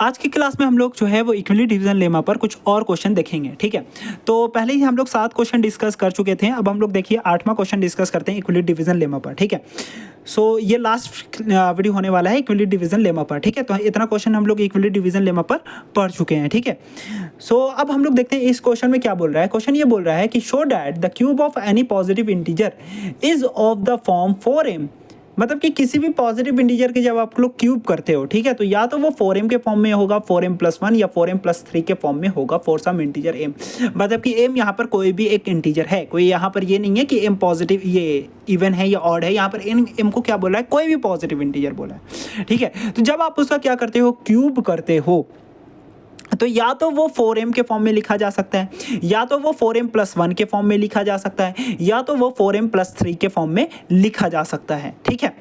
आज की क्लास में हम लोग जो है वो इक्विलिब्रियम डिवीजन लेमा पर कुछ और क्वेश्चन देखेंगे, ठीक है। तो पहले ही हम लोग 7 क्वेश्चन डिस्कस कर चुके थे, अब हम लोग देखिए 8वां क्वेश्चन डिस्कस करते हैं इक्विलिब्रियम डिवीजन लेमा पर, ठीक है। सो ये लास्ट वीडियो होने वाला है इक्विलिब्रियम डिवीजन लेमा पर, ठीक है। तो इतना क्वेश्चन हम लोग इक्विलिब्रियम डिवीजन लेमा पर पढ़ चुके हैं, ठीक है। सो अब हम लोग देखते हैं इस क्वेश्चन में क्या बोल रहा है। क्वेश्चन ये बोल रहा है कि show that the cube of any positive integer is of the form 4m, मतलब कि किसी भी पॉजिटिव इंटीजर के जब आप लोग क्यूब करते हो, ठीक है, तो या तो वो 4m के फॉर्म में होगा 4m+1 या 4m+3 के फॉर्म में होगा फॉर सम इंटीजर m। मतलब कि m यहाँ पर कोई भी एक इंटीजर है, कोई यहाँ पर ये नहीं है कि m पॉजिटिव ये इवन है या ऑड है, यहाँ पर m को क्या बोला है, कोई भी पॉजिटिव इंटीजर बोला है, ठीक है। तो जब आप उसका क्या करते हो, क्यूब करते हो, तो या तो वो 4m के फॉर्म में लिखा जा सकता है, या तो वो 4m+1 के फॉर्म में लिखा जा सकता है, या तो वो 4m+3 के फॉर्म में लिखा जा सकता है, ठीक है।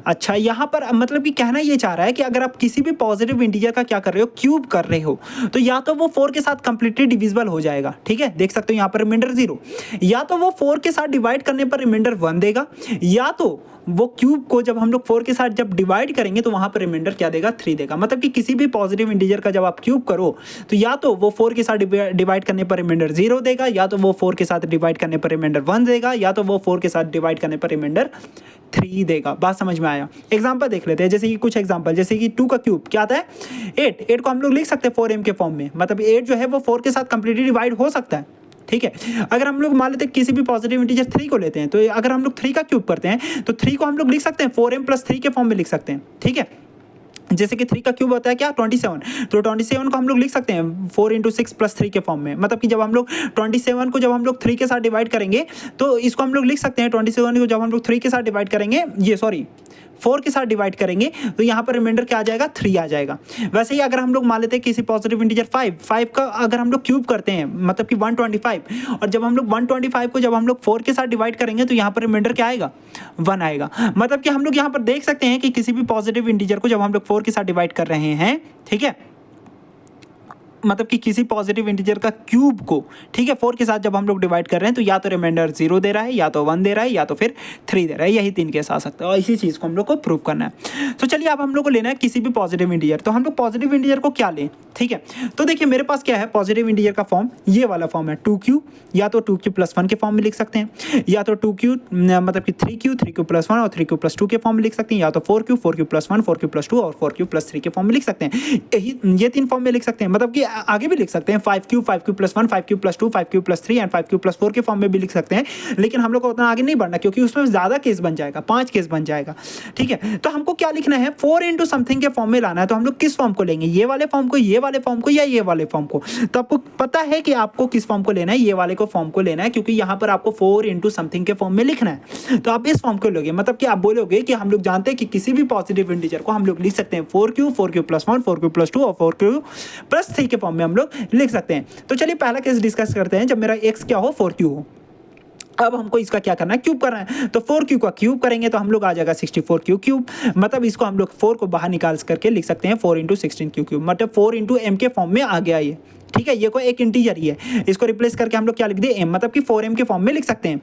अच्छा, यहाँ पर मतलब कि कहना ये चाह रहा है कि अगर आप किसी भी पॉजिटिव इंटीजर का क्या कर रहे हो, क्यूब कर रहे हो, तो या तो वो 4 के साथ कंप्लीटली डिविजिबल हो जाएगा, ठीक है, देख सकते हो यहाँ पर रिमाइंडर 0, या तो वो 4 के साथ डिवाइड करने पर रिमाइंडर 1 देगा, या तो वो क्यूब को जब हम लोग 4 के साथ जब डिवाइड करेंगे तो वहाँ पर रिमाइंडर क्या देगा, 3 देगा। मतलब कि किसी भी पॉजिटिव इंटीजर का जब आप क्यूब करो तो या तो वो 4 के साथ डिवाइड करने पर रिमाइंडर 0 देगा, या तो वो 4 के साथ डिवाइड करने पर रिमाइंडर 1 देगा, या तो वो 4 के साथ डिवाइड करने पर रिमाइंडर 3 देगा। बात समझ में आया। एग्जाम्पल देख लेते हैं, जैसे कि कुछ एग्जाम्पल, जैसे कि 2 का क्यूब क्या आता है, 8 को हम लोग लिख सकते हैं 4m के फॉर्म में, मतलब 8 जो है वो 4 के साथ कंप्लीटली डिवाइड हो सकता है, ठीक है। अगर हम लोग मान लेते हैं किसी भी पॉजिटिव इंटीजर 3 को लेते हैं, तो अगर हम लोग 3 का क्यूब करते हैं तो 3 को हम लोग लिख सकते हैं 4m+3 के फॉर्म में लिख सकते हैं, ठीक है। जैसे कि 3 का क्यूब होता है क्या, 27, तो 27 को हम लोग लिख सकते हैं 4 × 6+3 के फॉर्म में। मतलब कि जब हम लोग 27 को जब हम लोग 3 के साथ डिवाइड करेंगे तो इसको हम लोग लिख सकते हैं 27 को जब हम लोग 3 के साथ डिवाइड करेंगे, ये सॉरी 4 के साथ डिवाइड करेंगे तो यहाँ पर रिमाइंडर क्या आ जाएगा, 3 आ जाएगा। वैसे ही अगर हम लोग मान लेते हैं किसी पॉजिटिव इंटीजर 5 का अगर हम लोग क्यूब करते हैं, मतलब कि 125, और जब हम लोग 125 को जब हम लोग 4 के साथ डिवाइड करेंगे तो यहाँ पर रिमाइंडर क्या आएगा, 1 आएगा। मतलब कि हम लोग यहाँ पर देख सकते हैं कि किसी भी पॉजिटिव इंटीजर को जब हम लोग 4 के साथ डिवाइड कर रहे हैं, ठीक है, मतलब कि किसी पॉजिटिव इंटीजर का क्यूब को, ठीक है, 4 के साथ जब हम लोग डिवाइड कर रहे हैं तो या तो रिमाइंडर 0 दे रहा है, या तो 1 दे रहा है, या तो फिर 3 दे रहा है। यही 3 केस आ सकता है और इसी चीज़ को हम लोग को प्रूव करना है। तो चलिए अब हम लोग को लेना है किसी भी पॉजिटिव इंटीजर, तो हम लोग पॉजिटिव इंटीजर को क्या लें, ठीक है। तो देखिए मेरे पास क्या है, पॉजिटिव इंटीजर का फॉर्म ये वाला फॉर्म है 2q, या तो 2q+1 के फॉर्म में लिख सकते हैं, या तो 2q मतलब कि 3q+1 और 3q+2 के फॉर्म में लिख सकते हैं, या तो 4q+1 4q+2 और 4q+3 के फॉर्म में लिख सकते हैं। ये 3 फॉर्म में लिख सकते हैं, मतलब कि आगे भी लिख सकते हैं 5q 5q+1 5q+2 5q+3 and 5q+4 के फॉर्म में भी लिख सकते हैं, लेकिन हम लोग को उतना आगे नहीं बढ़ना क्योंकि उसमें ज़्यादा केस बन जाएगा, 5 केस बन जाएगा, ठीक है। तो हमको क्या लिखना है, 4 × समथिंग के फॉर्म में लाना है। तो हम लोग किस फॉर्म को लेंगे, ये वाले फॉर्म को, ये वाले फॉर्म को, या ये वाले फॉर्म को। तो आपको पता है कि आपको किस फॉर्म को लेना है, ये वाले को फॉर्म को लेना है, क्योंकि यहाँ पर आपको 4 × समथिंग के फॉर्म में लिखना है। तो आप इस फॉर्म को लोगे, मतलब कि आप बोलोगे कि हम लोग जानते हैं कि किसी भी पॉजिटिव इंटीजर को हम लोग लिख सकते हैं 4q 4q+1 4q+2 और 4q+3 के फॉर्म में हम लोग लिख सकते हैं। तो चलिए पहला केस डिस्कस करते हैं, जब मेरा x क्या हो, 4q हो। अब हमको इसका क्या करना है, क्यूब करना है। तो 4q का क्यूब करेंगे तो हम लोग आ जाएगा 64q3, मतलब इसको हम लोग 4 को बाहर निकाल करके लिख सकते हैं 4 × 16q3, मतलब 4 × m के फॉर्म में आ गया ये, ठीक है। ये कोई एक इंटीजर ही है, इसको रिप्लेस करके हम लोग क्या लिख दिए, m, मतलब कि 4m के फॉर्म में लिख सकते हैं।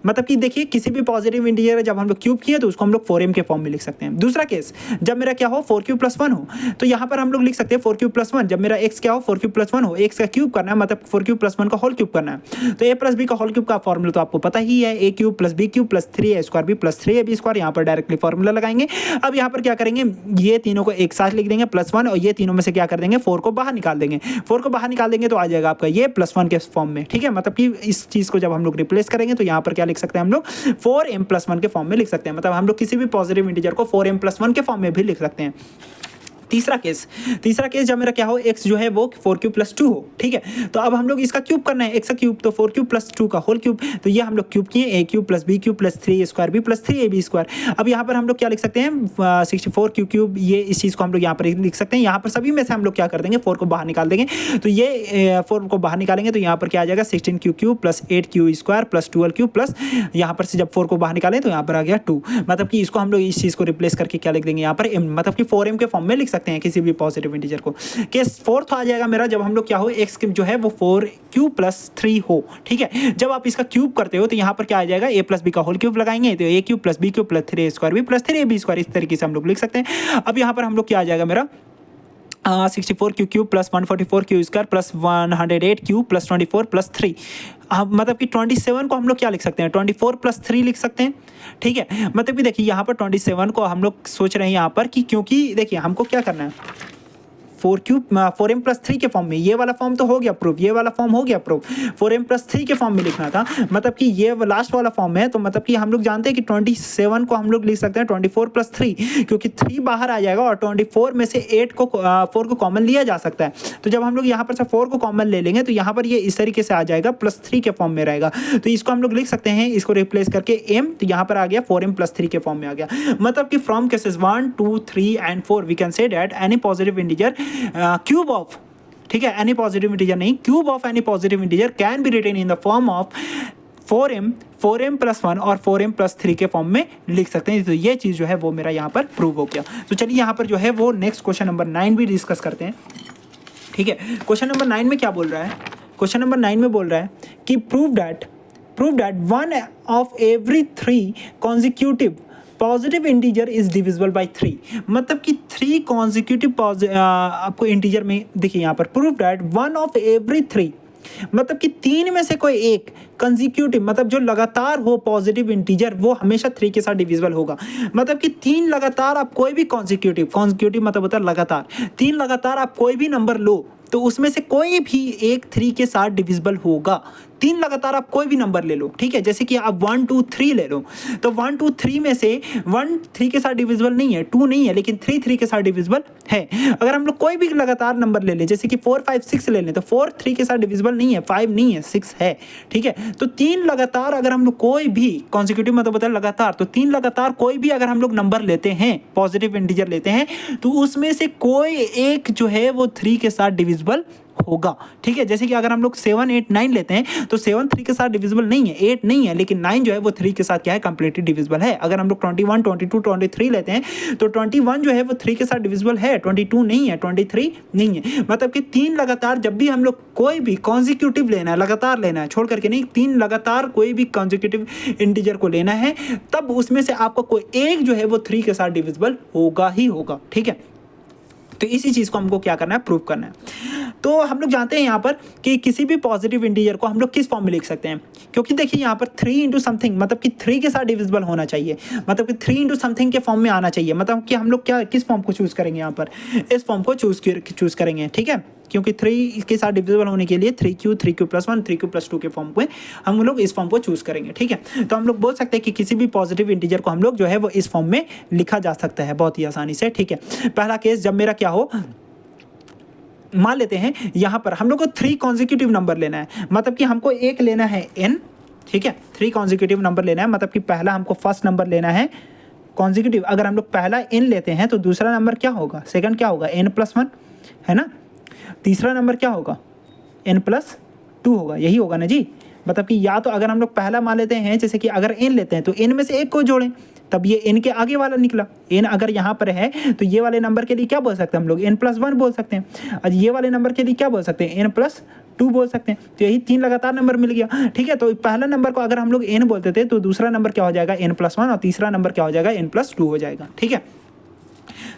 मतलब कि देखिए किसी भी पॉजिटिव इंटीजर जब हम लोग क्यूब किए तो उसको हम लोग 4m के फॉर्म में लिख सकते हैं। दूसरा केस, जब मेरा क्या हो, 4q+1 हो, तो यहाँ पर हम लोग लिख सकते हैं 4q+1, जब मेरा x क्या हो, 4q+1 हो, x का क्यूब करना है, मतलब 4q+1 का होल क्यूब करना है। तो a+b का होल क्यूब का फॉर्मूला तो आपको पता ही है, a³ + b³ + 3a² + 3ab², यहाँ पर डायरेक्टली फॉर्मूला लगाएंगे। अब यहाँ पर क्या करेंगे, ये तीनों को एक साथ लिख देंगे +1, और ये तीनों में से क्या कर देंगे, 4 को बाहर निकाल देंगे। 4 को बाहर निकाल देंगे तो आ जाएगा आपका ये +1 के फॉर्म में, ठीक है। मतलब कि इस चीज़ को जब हम लोग रिप्लेस करेंगे तो यहाँ पर क्या लिख सकते हैं हम लोग, 4m+1 के फॉर्म में लिख सकते हैं। मतलब हम लोग किसी भी पॉजिटिव इंटीजर को 4m+1 के फॉर्म में भी लिख सकते हैं। तीसरा केस जब मेरा क्या हो, x जो है वो 4q+2 हो, ठीक है। तो अब हम लोग इसका क्यूब करना है, x का क्यूब, तो 4q+2 का होल क्यूब, तो ये हम लोग क्यूब किए, a³ + b³ + 3a² + 3ab²। अब यहाँ पर हम लोग क्या लिख सकते हैं, 64q3, ये इस चीज़ को हम लोग यहाँ पर लिख सकते हैं। यहाँ पर सभी में से हम लोग क्या कर देंगे, 4 को बाहर निकाल देंगे, तो ये 4 को बाहर निकालेंगे तो यहाँ पर क्या आ जाएगा, 16q³ + 8q² + 12q प्लस यहाँ पर से जब 4 को बाहर निकालें तो यहाँ पर आ गया 2। मतलब कि इसको हम लोग इस चीज़ को रिप्लेस करके क्या लिख देंगे यहाँ पर m, मतलब कि 4m के फॉर्म में लिख सकते हैं किसी भी पॉजिटिव इंटीजर को। केस फोर्थ आ जाएगा मेरा, जब हम लोग क्या हो, x जो है वो 4q+3 हो, ठीक है। जब आप इसका क्यूब करते हो तो यहाँ पर क्या आ जाएगा, a+b का होल क्यूब लगाएंगे तो a³ + b³ + 3a² b + 3ab², इस तरीके से हम लोग लिख सकते हैं। अब यहाँ पर हम लोग क्या आ जाएगा मेरा, 64 Q cube plus 144 Q square plus 108 Q plus 24 plus 3। मतलब कि 27 को हम लोग क्या लिख सकते हैं, 24 प्लस 3 लिख सकते हैं। ठीक है, मतलब कि देखिए यहाँ पर 27 को हम लोग सोच रहे हैं यहाँ पर कि क्योंकि देखिए हमको क्या करना है, 4m प्लस 3 के फॉर्म में, ये वाला फॉर्म तो हो गया प्रूफ, ये वाला फॉर्म हो गया प्रूफ, 4m प्लस 3 के फॉर्म में लिखना था। मतलब कि ये लास्ट वाला फॉर्म है, तो मतलब कि हम लोग जानते हैं कि 27 को हम लोग लिख सकते हैं 24 प्लस 3, क्योंकि 3 बाहर आ जाएगा और 24 में से 4 को कॉमन लिया जा सकता है। तो जब हम लोग यहाँ पर से 4 को कॉमन ले लेंगे तो यहाँ पर ये इस तरीके से आ जाएगा, प्लस 3 के फॉर्म में रहेगा। तो इसको हम लोग लिख सकते हैं, इसको रिप्लेस करके m, तो यहाँ पर आ गया 4m प्लस 3 के फॉर्म में आ गया। मतलब कि from cases 1, 2, 3 and 4 we can say that any positive integer cube of, ठीक है, एनी पॉजिटिव इंटीजर नहीं, cube of any positive integer can be written in the form of 4m plus 1 और 4m plus 3 के form में लिख सकते हैं। तो ये चीज़ जो है वो मेरा यहाँ पर प्रूव हो गया। तो चलिए यहाँ पर जो है वो नेक्स्ट क्वेश्चन नंबर 9 भी डिस्कस करते हैं। ठीक है, क्वेश्चन नंबर 9 में क्या बोल रहा है, क्वेश्चन नंबर 9 में बोल रहा है कि prove that 1 of every 3 consecutive positive integer is divisible by 3। मतलब कि 3 कॉन्जिक्यूटिव आपको इंटीजर में देखिए यहाँ पर प्रूव दैट 1 ऑफ एवरी 3, मतलब कि 3 में से कोई एक कंजिक्यूटिव, मतलब जो लगातार हो पॉजिटिव इंटीजर, वो हमेशा 3 के साथ डिविजिबल होगा। मतलब कि 3 लगातार आप कोई भी कॉन्जिक्यूटिव मतलब होता है लगातार, 3 लगातार आप कोई भी नंबर लो तो उसमें से कोई भी एक 3 के साथ डिविजिबल होगा। 3 लगातार आप कोई भी नंबर ले लो, ठीक है, जैसे कि आप 1, 2, 3 ले लो, तो 1, 2, 3 में से 1 3 के साथ डिविजिबल नहीं है, 2 नहीं है, लेकिन 3 के साथ डिविजिबल है। अगर हम लोग कोई भी लगातार नंबर ले लें, जैसे कि 4, 5, 6 ले लें, तो 4 3 के साथ डिविजिबल नहीं है, 5 नहीं है, 6 है। ठीक है, तो 3 लगातार अगर हम लोग कोई भी कॉन्जिक्यूटिव मतलब होता है लगातार, तो 3 लगातार कोई भी अगर हम लोग नंबर लेते हैं, पॉजिटिव इंटीजर लेते हैं, तो उसमें से कोई एक जो है वो 3 के साथ डिविजिबल होगा। ठीक है, जैसे कि अगर हम लोग 7, 8, 9 लेते हैं, तो 7 3 के साथ डिविजिबल नहीं है, 8 नहीं है, लेकिन 9 जो है वो 3 के साथ क्या है, कंप्लीटली डिविजिबल है। अगर हम लोग 21, 22, 23 लेते हैं, तो 21 जो है वो 3 के साथ डिविजिबल है, 22 नहीं है, 23 नहीं है। मतलब कि 3 लगातार जब भी हम लोग कोई भी कॉन्जिक्यूटिव लेना है, लगातार लेना है, छोड़ करके नहीं, 3 लगातार कोई भी कॉन्जिक्यूटिव इंटीजर को लेना है, तब उसमें से आपको कोई एक जो है वो 3 के साथ डिविजिबल होगा ही होगा। ठीक है, तो इसी चीज़ को हमको क्या करना है, प्रूव करना है। तो हम लोग जानते हैं यहाँ पर कि किसी भी पॉजिटिव इंटीजर को हम लोग किस फॉर्म में लिख सकते हैं, क्योंकि देखिए यहाँ पर 3 इंटू समथिंग, मतलब कि 3 के साथ डिविजिबल होना चाहिए, मतलब कि 3 इंटू समथिंग के फॉर्म में आना चाहिए। मतलब कि हम लोग क्या किस फॉर्म को चूज़ करेंगे, यहाँ पर इस फॉर्म को चूज़ करेंगे। ठीक है, क्योंकि 3 के साथ डिविजिबल होने के लिए 3q प्लस 1, 3q प्लस 2 के फॉर्म में हम लोग इस फॉर्म को चूज़ करेंगे। ठीक है, तो हम लोग बोल सकते हैं कि किसी भी पॉजिटिव इंटीजर को हम लोग जो है वो इस फॉर्म में लिखा जा सकता है बहुत ही आसानी से। ठीक है, पहला केस जब मेरा क्या हो, मान लेते हैं यहाँ पर हम लोग को 3 कॉन्जिक्यूटिव नंबर लेना है, मतलब कि हमको एक लेना है n। ठीक है, 3 कॉन्जिक्यूटिव नंबर लेना है, मतलब कि पहला हमको फर्स्ट नंबर लेना है कॉन्जिक्यूटिव। अगर हम लोग पहला n लेते हैं तो दूसरा नंबर क्या होगा, सेकंड क्या होगा, n प्लस 1 है ना, तीसरा नंबर क्या होगा, n प्लस 2 होगा, यही होगा ना जी। मतलब कि या तो अगर हम लोग पहला मान लेते हैं, जैसे कि अगर n लेते हैं तो n में से एक को जोड़ें, तब ये n के आगे वाला निकला। n अगर यहाँ पर है तो ये वाले नंबर के लिए क्या बोल सकते हैं हम लोग, n प्लस 1 बोल सकते हैं। और ये वाले नंबर के लिए क्या बोल सकते हैं, n प्लस 2 बोल सकते हैं। तो यही 3 लगातार नंबर मिल गया। ठीक है, तो पहला नंबर को अगर हम लोग n बोलते थे, तो दूसरा नंबर क्या हो जाएगा, n प्लस 1, और तीसरा नंबर क्या हो जाएगा, n प्लस 2 हो जाएगा। ठीक है,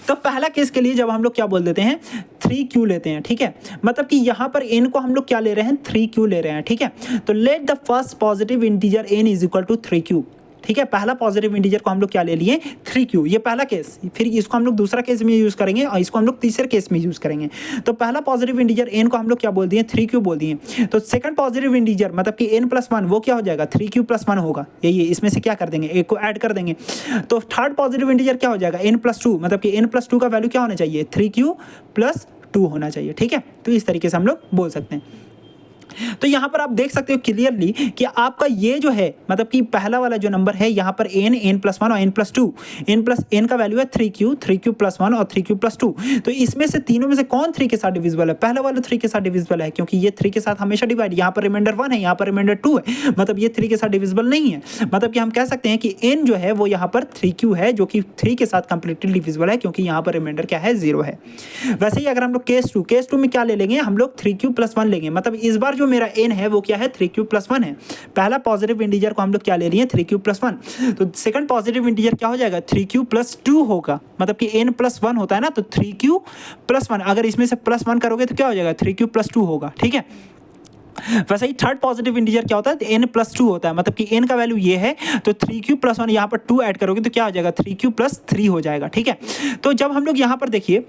तो पहला केस के लिए जब हम लोग क्या बोल देते हैं, 3q लेते हैं। ठीक है, मतलब कि यहाँ पर n को हम लोग क्या ले रहे हैं, 3q ले रहे हैं। ठीक है, तो let the first positive integer n is equal to 3q। ठीक है, पहला पॉजिटिव इंटीजर को हम लोग क्या ले लिए, 3q, ये पहला केस। फिर इसको हम लोग दूसरा केस में यूज़ करेंगे और इसको हम लोग तीसरे केस में यूज़ करेंगे। तो पहला पॉजिटिव इंटीजर n को हम लोग क्या बोल दिए, 3q बोल दिए। तो सेकंड पॉजिटिव इंटीजर मतलब कि n प्लस 1 वो क्या हो जाएगा, 3q प्लस 1 होगा, यही इसमें से क्या कर देंगे, एक को ऐड कर देंगे। तो थर्ड पॉजिटिव इंटीजर क्या हो जाएगा, n प्लस 2, मतलब कि n प्लस 2 का वैल्यू क्या होना चाहिए, 3q प्लस 2 होना चाहिए। ठीक है, तो इस तरीके से हम लोग बोल सकते हैं। तो यहाँ पर आप देख सकते हो क्लियरली कि आपका ये जो है, मतलब कि पहला वाला जो नंबर है यहाँ पर n प्लस 1 और n प्लस 2, n का वैल्यू है 3q प्लस 1 और 3q प्लस 2। तो इसमें से तीनों में से कौन 3 के साथ डिविजिबल है, पहला वाला 3 के साथ डिविजिबल है, क्योंकि ये 3 के साथ हमेशा डिवाइड, यहाँ पर रिमाइंडर 1 है, यहाँ पर रिमाइंडर 2 है, मतलब ये 3 के साथ डिविजिबल नहीं है। मतलब कि हम कह सकते हैं कि n जो है वो यहाँ पर 3q है, जो कि 3 के साथ कंप्लीटली डिविजिबल है, क्योंकि यहाँ पर रिमाइंडर क्या है, 0 है। वैसे ही अगर हम लोग केस 2 में क्या ले लेंगे, हम लोग 3q प्लस 1 लेंगे। मतलब इस बार जो मेरा n है वो क्या है 3³+1 है। पहला पॉजिटिव इंटीजर को हम लोग क्या ले लिए 3³+1, तो सेकंड पॉजिटिव इंटीजर क्या हो जाएगा 3³+2 होगा, मतलब कि n+1 होता है ना, तो 3³+1, अगर इसमें से +1 करोगे तो क्या हो जाएगा 3³+2 होगा, ठीक है। वैसे ही थर्ड पॉजिटिव इंटीजर क्या होता है n+2 होता है, मतलब कि n का वैल्यू ये है तो 3³+1 यहाँ पर 2 ऐड करोगे तो क्या हो जाएगा 3³+3 हो जाएगा, ठीक है। तो जब हम लोग यहाँ पर देखिए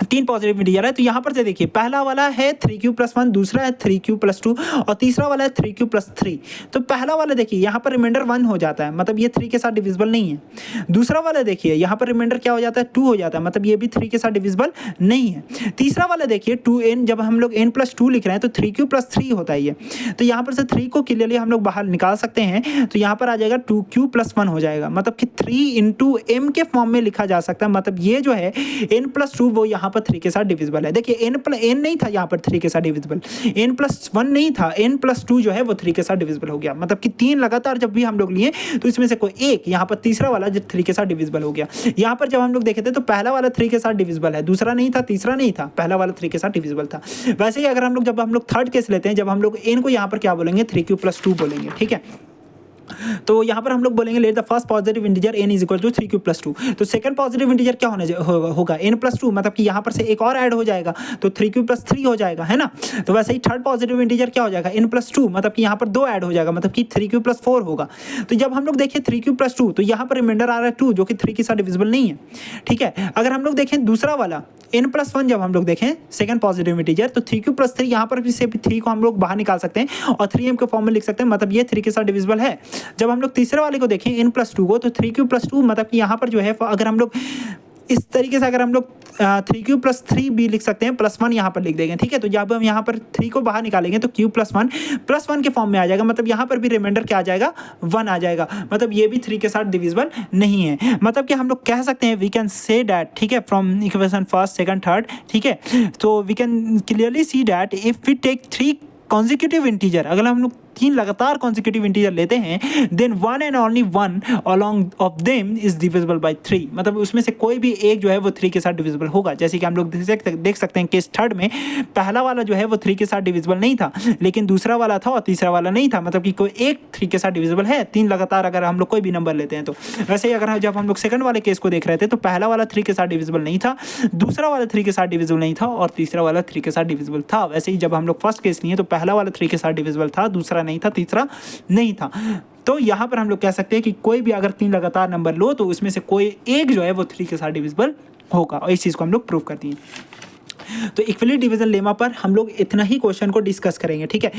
3 पॉजिटिव इंटीजर है, तो यहाँ पर से देखिए पहला वाला है 3³+1, दूसरा है 3³+2 और तीसरा वाला है 3³+3। तो पहला वाला देखिए यहाँ पर रिमाइंडर 1 हो जाता है, मतलब ये 3 के साथ डिविजिबल नहीं है। दूसरा वाला देखिए यहाँ पर रिमाइंडर क्या हो जाता है 2 हो जाता है, मतलब ये भी 3 के साथ डिविजिबल नहीं है। तीसरा वाला देखिए 2n, जब हम लोग n+2 लिख रहे हैं तो 3³+3 होता है ये, तो यहाँ पर से 3 को क्लियरली हम लोग बाहर निकाल सकते हैं, तो यहाँ पर आ जाएगा 2q+1 हो जाएगा, मतलब कि 3 × m के फॉर्म में लिखा जा सकता है। मतलब ये जो है n+2 वो यहाँ पर 3 के साथ डिविजिबल है। देखिए n नहीं था यहाँ पर 3 के साथ डिविजिबल, n+1 नहीं था, n+2 जो है वो 3 के साथ डिविजिबल हो गया, मतलब कि 3 लगातार जब भी हम लोग लिए तो इसमें से कोई एक यहाँ पर तीसरा वाला जो 3 के साथ डिविजिबल हो गया। यहाँ पर जब हम लोग देखे थे तो पहला वाला 3 के साथ डिविजिबल है, दूसरा नहीं था, तीसरा नहीं था, पहला वाला 3 के साथ डिविजिबल था। वैसे ही अगर जब हम लोग थर्ड केस लेते हैं, जब हम लोग n को यहाँ पर क्या बोलेंगे 3q+2 बोलेंगे, ठीक है। तो यहाँ पर हम लोग बोलेंगे let the first positive integer n is equal to 3q+2, तो सेकंड पॉजिटिव इंटीजर क्या होगा n+2, मतलब कि यहाँ पर से एक और ऐड हो जाएगा तो 3q+3 हो जाएगा, है ना। तो वैसे ही थर्ड पॉजिटिव इंटीजर क्या हो जाएगा n+2, मतलब कि यहाँ पर 2 ऐड हो जाएगा, मतलब कि 3q+4 होगा। तो जब हम लोग देखें 3q+2 तो यहाँ पर रिमाइंडर आ रहा है 2 जो कि 3 के साथ डिविजिबल नहीं है, ठीक है। अगर हम लोग देखें दूसरा वाला n+1, जब हम लोग देखें सेकंड पॉजिटिव इंटीजर तो 3q+3, यहाँ पर भी से 3 को हम लोग बाहर निकाल सकते हैं और 3m के फॉर्म में लिख सकते हैं, मतलब ये 3 के साथ डिविजिबल है। जब हम लोग तीसरे वाले को देखें n+2 को तो 3q+2, मतलब कि यहाँ पर जो है अगर हम लोग इस तरीके से अगर हम लोग 3q+3 भी लिख सकते हैं, +1 यहाँ पर लिख देंगे, ठीक है। तो जब हम यहाँ पर 3 को बाहर निकालेंगे तो q+1 के फॉर्म में आ जाएगा, मतलब यहाँ पर भी रिमाइंडर क्या आ जाएगा 1 आ जाएगा, मतलब ये भी 3 के साथ डिविजिबल नहीं है। मतलब कि हम लोग कह सकते हैं वी कैन से डैट, ठीक है, from equation first second third, ठीक है। तो we can clearly see that if we take 3 consecutive integer, अगर हम लोग 3 लगातार कॉन्जिक्यूटिव इंटीजर लेते हैं then 1 and only 1 along of them is divisible by 3, मतलब उसमें से कोई भी एक जो है वो 3 के साथ डिविजिबल होगा। जैसे कि हम लोग देख सकते हैं केस थर्ड में पहला वाला जो है वो 3 के साथ डिविजिबल नहीं था, लेकिन दूसरा वाला था और तीसरा वाला नहीं था, मतलब कि कोई एक 3 के साथ डिविजिबल है, 3 लगातार अगर हम लोग कोई भी नंबर लेते हैं तो। वैसे ही अगर जब हम लोग सेकंड वाले केस को देख रहे थे तो पहला वाला 3 के साथ डिविजिबल नहीं था, दूसरा वाला 3 के साथ डिविजिबल नहीं था और तीसरा वाला 3 के साथ डिविजिबल था। वैसे ही जब हम लोग फर्स्ट केस लिए तो पहला वाला 3 के साथ डिविजिबल था, दूसरा नहीं था, तीसरा नहीं था। तो यहाँ पर हम लोग कह सकते हैं कि कोई भी अगर 3 लगातार नंबर लो तो उसमें से कोई एक जो है वो 3 के साथ डिविजिबल होगा, और इस चीज़ को हम लोग प्रूव कर दिए। तो इक्विवेलेंट डिवीजन लेमा पर हम लोग इतना ही क्वेश्चन को डिस्कस करेंगे, ठीक है।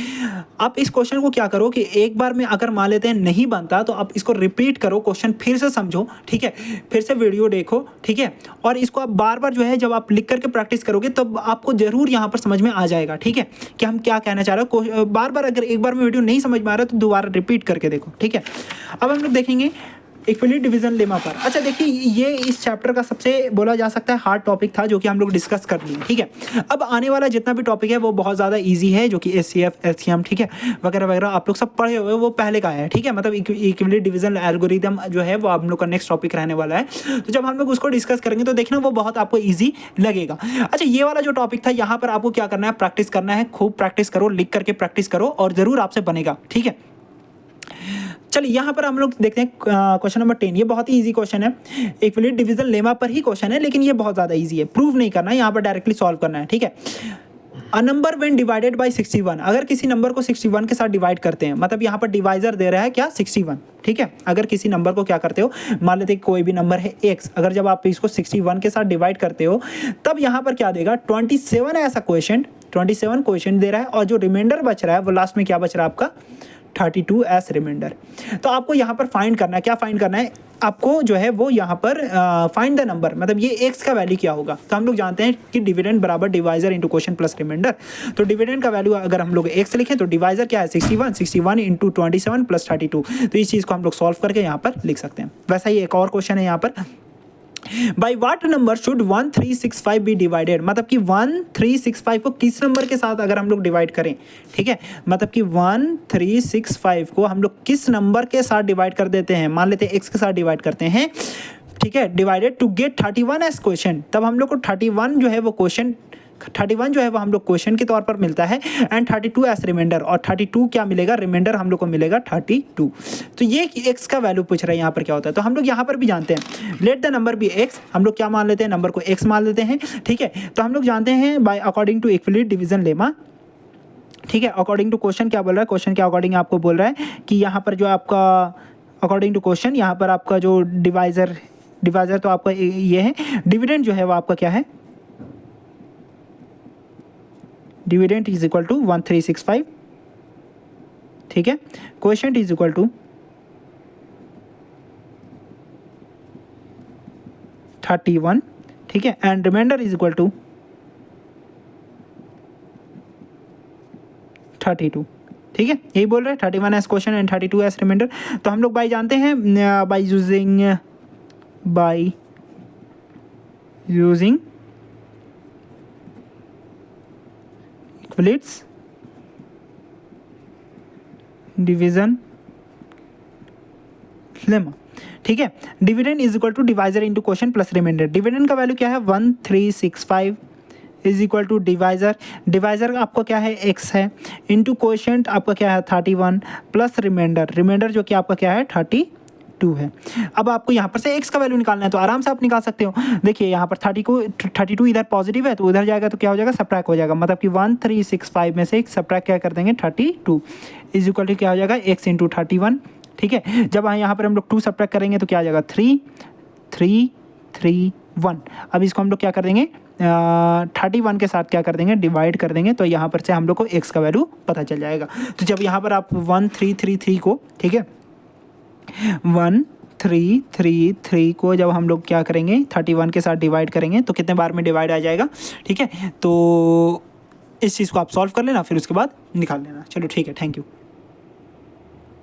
आप इस क्वेश्चन को क्या करो कि एक बार में अगर मान लेते हैं नहीं बनता तो आप इसको रिपीट करो, क्वेश्चन फिर से समझो, ठीक है, फिर से वीडियो देखो, ठीक है, और इसको आप बार बार जो है जब आप लिख करके प्रैक्टिस करोगे तब आपको जरूर यहाँ पर समझ में आ जाएगा, ठीक है, कि हम क्या कहना चाह रहे हो। बार बार अगर एक बार में वीडियो नहीं समझ में आ रहा तो दोबारा रिपीट करके देखो, ठीक है। अब हम लोग देखेंगे इक्विवेलेंट डिवीजन लेमा पर। अच्छा देखिए, ये इस चैप्टर का सबसे बोला जा सकता है हार्ड टॉपिक था जो कि हम लोग डिस्कस कर लिए, ठीक है। अब आने वाला जितना भी टॉपिक है वो बहुत ज़्यादा इजी है, जो कि एचसीएफ, एलसीएम, ठीक है, वगैरह वगैरह आप लोग सब पढ़े हुए, वो पहले का है, ठीक है। मतलब इक्विवेलेंट डिवीजन एल्गोरिदम जो है वो आप लोग का नेक्स्ट टॉपिक रहने वाला है। तो जब हम लोग उसको डिस्कस करेंगे तो देखना वो बहुत आपको ईजी लगेगा। अच्छा, ये वाला जो टॉपिक था यहाँ पर आपको क्या करना है, प्रैक्टिस करना है, खूब प्रैक्टिस करो, लिख करके प्रैक्टिस करो और ज़रूर आपसे बनेगा, ठीक है। चलिए यहाँ पर हम लोग देखते हैं क्वेश्चन नंबर 10। ये बहुत ही इजी क्वेश्चन है, इक्विवेलेंट डिवीजन लेमा पर ही क्वेश्चन है, लेकिन ये बहुत ज़्यादा इजी है, प्रूव नहीं करना है, यहाँ पर डायरेक्टली सॉल्व करना है, ठीक है। A number when divided by 61, अगर किसी नंबर को 61 के साथ डिवाइड करते हैं, मतलब यहाँ पर डिवाइजर दे रहा है क्या 61, ठीक है। अगर किसी नंबर को क्या करते हो, मान लेते हैं कोई भी नंबर है x, अगर जब आप इसको 61 के साथ डिवाइड करते हो तब यहाँ पर क्या देगा 27 ऐसा क्वेश्चन, 27 क्वेश्चन दे रहा है, और जो रिमाइंडर बच रहा है वो लास्ट में क्या बच रहा है आपका 32 एस रिमाइंडर। तो आपको यहाँ पर फाइंड करना है, क्या फाइंड करना है आपको जो है वो यहाँ पर फाइंड द नंबर, मतलब ये x का वैल्यू क्या होगा। तो हम लोग जानते हैं कि डिविडेंड बराबर divisor into question plus remainder. तो डिविडेंड का वैल्यू अगर हम लोग x लिखें तो डिवाइजर क्या है 61 इंटू 27 प्लस 32। तो इस चीज़ को हम लोग सॉल्व करके यहाँ पर लिख सकते हैं। वैसा ही एक और क्वेश्चन है यहाँ पर, by what number should 1365 be divided, मतलब कि 1365 को किस नंबर के साथ अगर हम लोग डिवाइड करें, ठीक है, मतलब कि 1365 को हम लोग किस नंबर के साथ डिवाइड कर देते हैं, मान लेते हैं x के साथ डिवाइड करते हैं, ठीक है, divided to get 31 as question. तब हम लोग को 31 जो है वो क्वेश्चन 31 जो है वो हम लोग क्वेश्चन के तौर पर मिलता है एंड 32 एस रिमाइंडर, और 32 क्या मिलेगा, रिमाइंडर हम लोग को मिलेगा 32। तो ये एक्स का वैल्यू पूछ रहा है यहाँ पर क्या होता है। तो हम लोग यहाँ पर भी जानते हैं let the number be x, हम लोग क्या मान लेते हैं, नंबर को एक्स मान लेते हैं, ठीक है। तो हम लोग जानते हैं by according to equilibrium division lemma, ठीक है। अकॉर्डिंग टू क्वेश्चन क्या बोल रहा है, क्वेश्चन के अकॉर्डिंग आपको बोल रहा है कि यहाँ पर जो आपका अकॉर्डिंग टू क्वेश्चन यहाँ पर आपका जो डिवाइजर तो आपका ये है, डिविडेंड जो है वो आपका क्या है, डिविडेंड इज इक्वल टू 1365, ठीक है। क्वेश्चन इज इक्वल टू 31, ठीक है, and remainder is equal to 32, ठीक है। यही बोल रहे हैं 31 as question and 32 as remainder. तो हम लोग बाय जानते हैं by using equilibrium division lemma, ठीक है। Dividend is equal to divisor into question plus remainder. Dividend का वैल्यू क्या है 1365 इज इक्वल टू डिवाइजर आपका क्या है x है, इनटू क्वोशंट आपका क्या है 31 प्लस रिमाइंडर जो कि आपका क्या है 32 है। अब आपको यहाँ पर से x का वैल्यू निकालना है तो आराम से आप निकाल सकते हो। देखिए यहाँ पर 32 इधर पॉजिटिव है तो उधर जाएगा तो क्या हो जाएगा, सब्ट्रैक्ट हो जाएगा, मतलब कि 1365 में से एक सब्ट्रैक्ट क्या कर देंगे 32 इज इक्वल टू क्या हो जाएगा x इंटू 31, ठीक है। जब यहाँ पर हम लोग 2 सब्ट्रैक्ट करेंगे तो क्या आ जाएगा 3 3 3 1। अब इसको हम लोग क्या कर देंगे 31 के साथ क्या कर देंगे, डिवाइड कर देंगे, तो यहाँ पर से हम लोग को x का वैल्यू पता चल जाएगा। तो जब यहाँ पर आप 1333 को, ठीक है, 1333 को जब हम लोग क्या करेंगे 31 के साथ डिवाइड करेंगे तो कितने बार में डिवाइड आ जाएगा, ठीक है। तो इस चीज़ को आप सॉल्व कर लेना, फिर उसके बाद निकाल लेना। चलो ठीक है, थैंक यू।